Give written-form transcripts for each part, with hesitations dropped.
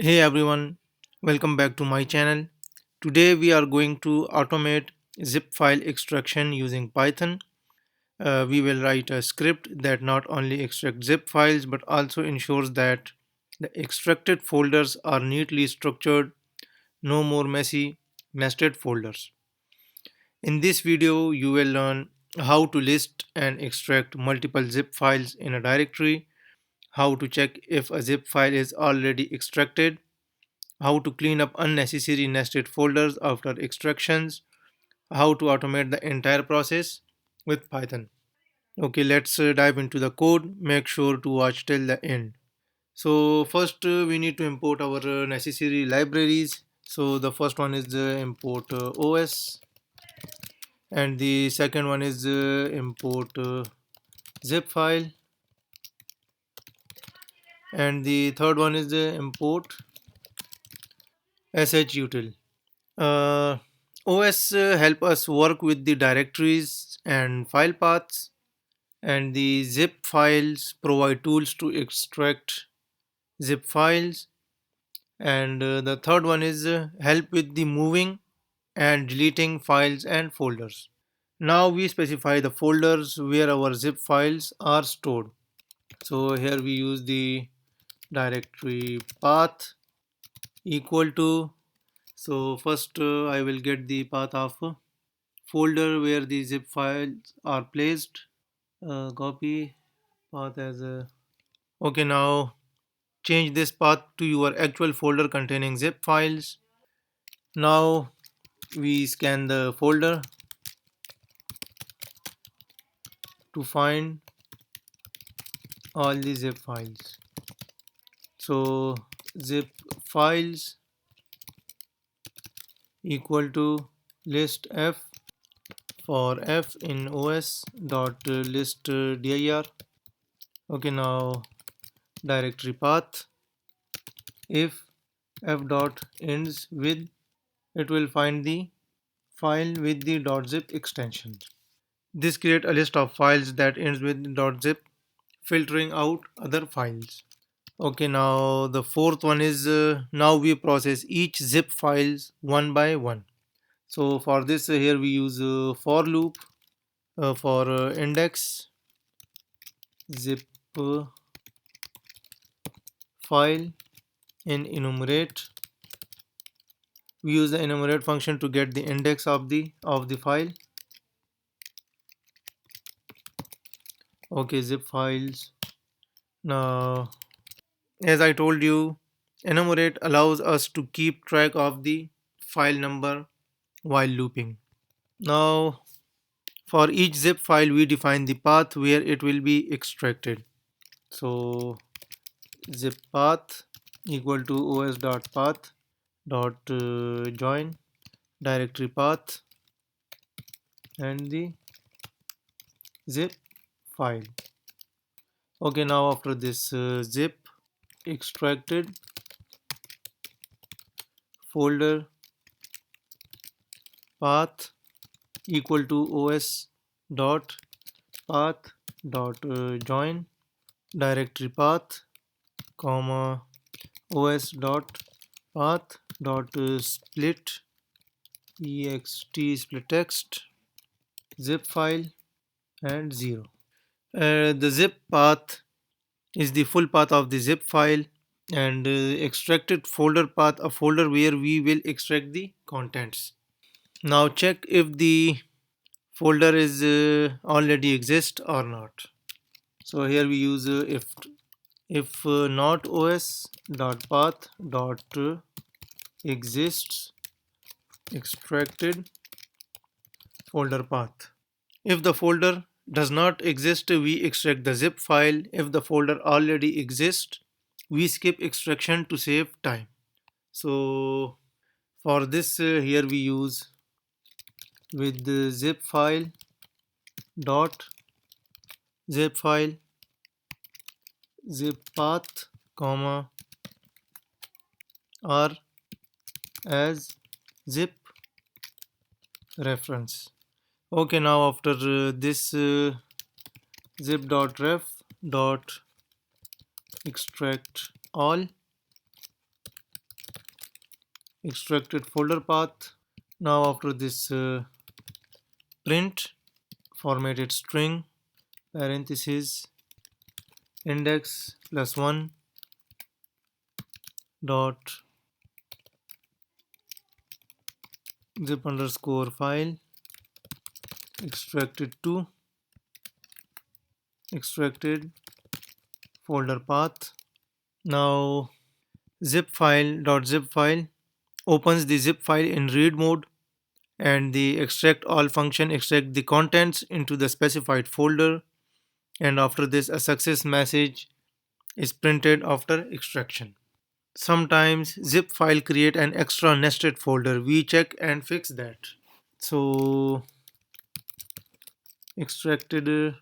Hey everyone, welcome back to my channel. Today we are going to automate zip file extraction using Python. We will write a script that not only extracts zip files but also ensures that the extracted folders are neatly structured, no more messy, nested folders. In this video, you will learn how to list and extract multiple zip files in a directory, how to check if a zip file is already extracted, how to clean up unnecessary nested folders after extractions, how to automate the entire process with Python. Okay, let's dive into the code. Make sure to watch till the end. So first we need to import our necessary libraries. So the first one is import OS, and the second one is import zip file, and the third one is import shutil. Uh, OS help us work with the directories and file paths, and the zip files provide tools to extract zip files. And the third one is help with the moving and deleting files and folders. Now we specify the folders where our zip files are stored. So here we use the directory path equal to. So first I will get the path of folder where the zip files are placed. Copy path as a. Okay, now change this path to your actual folder containing zip files. Now we scan the folder to find all the zip files. So zip files equal to list f for f in os dot list dir. Okay, now directory path. If f dot ends with, it will find the file with the .zip extension. This creates a list of files that ends with .zip, filtering out other files. Okay, now the fourth one is now we process each zip files one by one. So for this here we use for loop for index zip file in enumerate. We use the enumerate function to get the index of the file. Okay, zip files. Now, as I told you, enumerate allows us to keep track of the file number while looping. Now, for each zip file, we define the path where it will be extracted. So, zip path equal to os.path dot join directory path and the zip file. Okay, now after this zip extracted folder path equal to os dot path dot join directory path comma os dot path dot split ext split text zip file and 0. The zip path is the full path of the zip file, and extracted folder path a folder where we will extract the contents. Now check if the folder is already exist or not. So here we use if not os dot path dot exists extracted folder path. If the folder does not exist, we extract the zip file. If the folder already exists, we skip extraction to save time. So for this here we use with the zip file dot zip file zip path comma r as zip reference. Okay, now after this zip dot ref dot extract all extracted folder path. Now after this print formatted string parenthesis index plus 1 dot zip underscore file extracted to extracted folder path. Now zip file opens the zip file in read mode, and the extract all function extract the contents into the specified folder, and after this a success message is printed after extraction. Sometimes zip file create an extra nested folder. We check and fix that. So extracted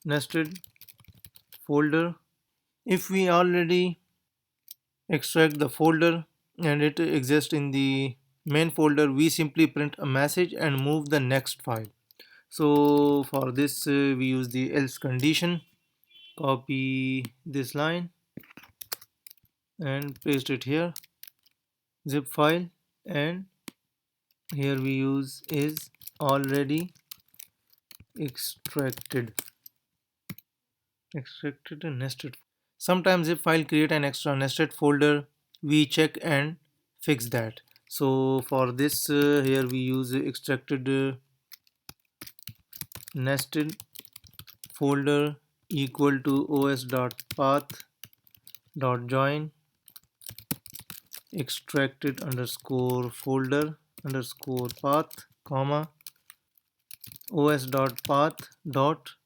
nested folder. If we already extract the folder and it exists in the main folder, we simply print a message and move the next file. So for this we use the else condition. Copy this line and paste it here, zip file, and here we use is already extracted and nested. Sometimes zip file create an extra nested folder. We check and fix that. So for this here we use extracted nested folder equal to os.path.join extracted underscore folder underscore path comma os.path dot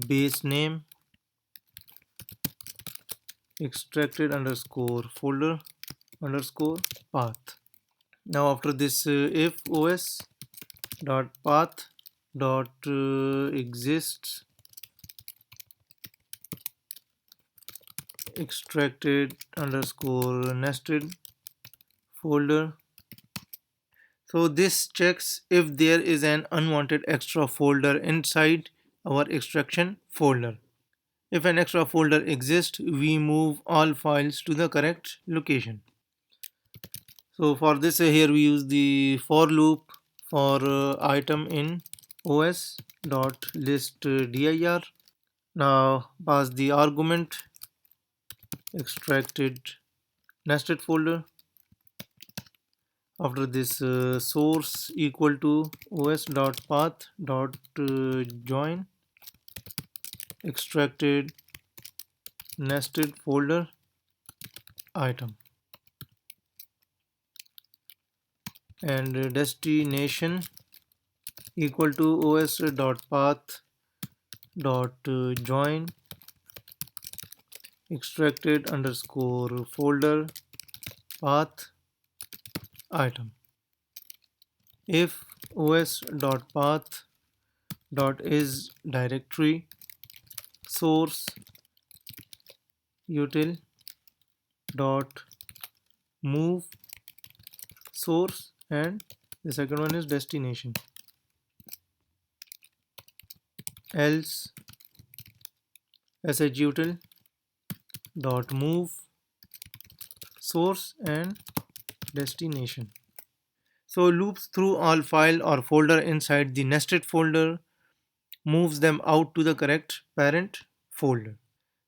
base name extracted underscore folder underscore path. Now after this if os dot path dot exists extracted underscore nested folder. So this checks if there is an unwanted extra folder inside our extraction folder. If an extra folder exists, we move all files to the correct location. So for this here we use the for loop for item in os dot list dir. Now pass the argument extracted nested folder. After this source equal to os dot path dot join extracted nested folder item, and destination equal to os dot path dot join extracted underscore folder path item. If os dot path dot is directory source util dot move source, and the second one is destination, else shutil dot move source and destination. So loops through all file or folder inside the nested folder, moves them out to the correct parent folder.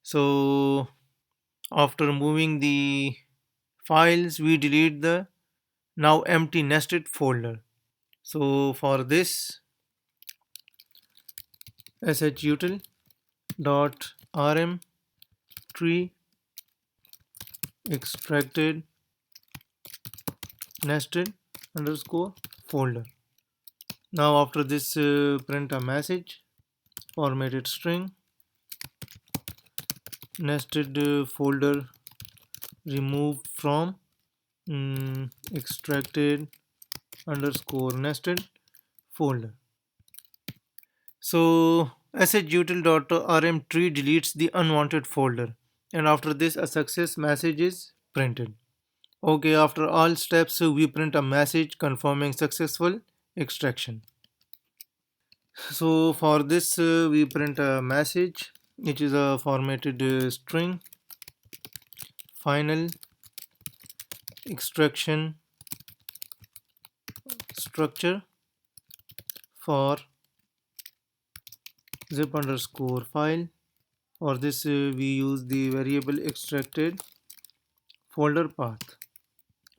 So after moving the files, we delete the now empty nested folder. So for this shutil dot rm tree extracted nested underscore folder. Now after this print a message formatted string nested folder removed from extracted underscore nested folder. So shutil.rm tree deletes the unwanted folder, and after this a success message is printed. Okay, after all steps we print a message confirming successful extraction. So for this we print a message which is a formatted string final extraction structure for zip underscore file. For this, we use the variable extracted folder path.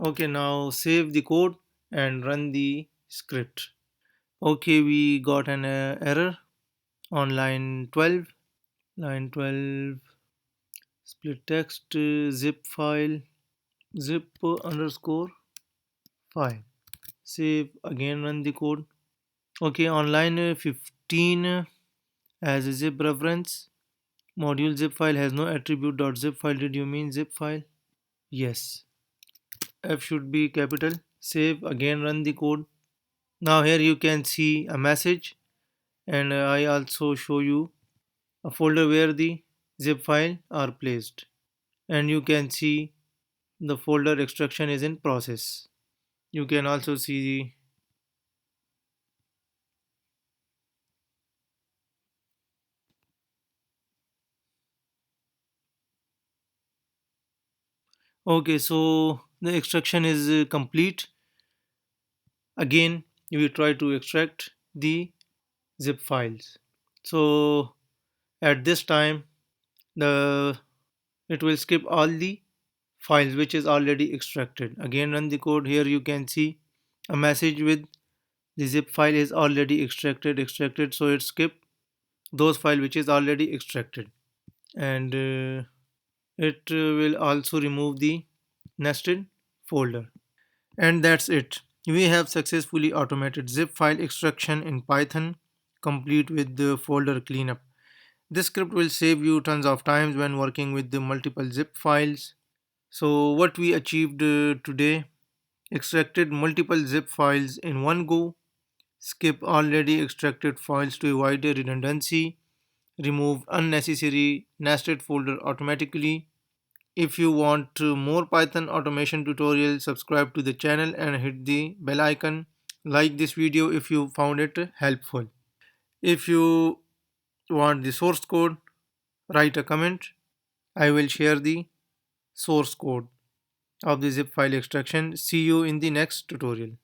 Okay, now save the code and run the script. Okay, we got an error on line 12. Line 12, split text, zip file, zip underscore file. Save, again run the code. Okay, on line 15, as a zip reference, module zip file has no attribute dot zip file. Did you mean zip file? Yes. F should be capital. Save, again run the code. Now here you can see a message, and I also show you a folder where the zip file are placed, and you can see the folder extraction is in process. You can also see okay, so the extraction is complete. Again we try to extract the zip files. So at this time the it will skip all the files which is already extracted. Again run the code. Here you can see a message with the zip file is already extracted, so it skip those file which is already extracted, and it will also remove the nested folder. And that's it. We have successfully automated zip file extraction in Python, complete with the folder cleanup. This script will save you tons of times when working with the multiple zip files. So what we achieved today: extracted multiple zip files in one go, skip already extracted files to avoid redundancy, remove unnecessary nested folder automatically. If you want more Python automation tutorials, subscribe to the channel and hit the bell icon. Like this video if you found it helpful. If you want the source code, write a comment. I will share the source code of the zip file extraction. See you in the next tutorial.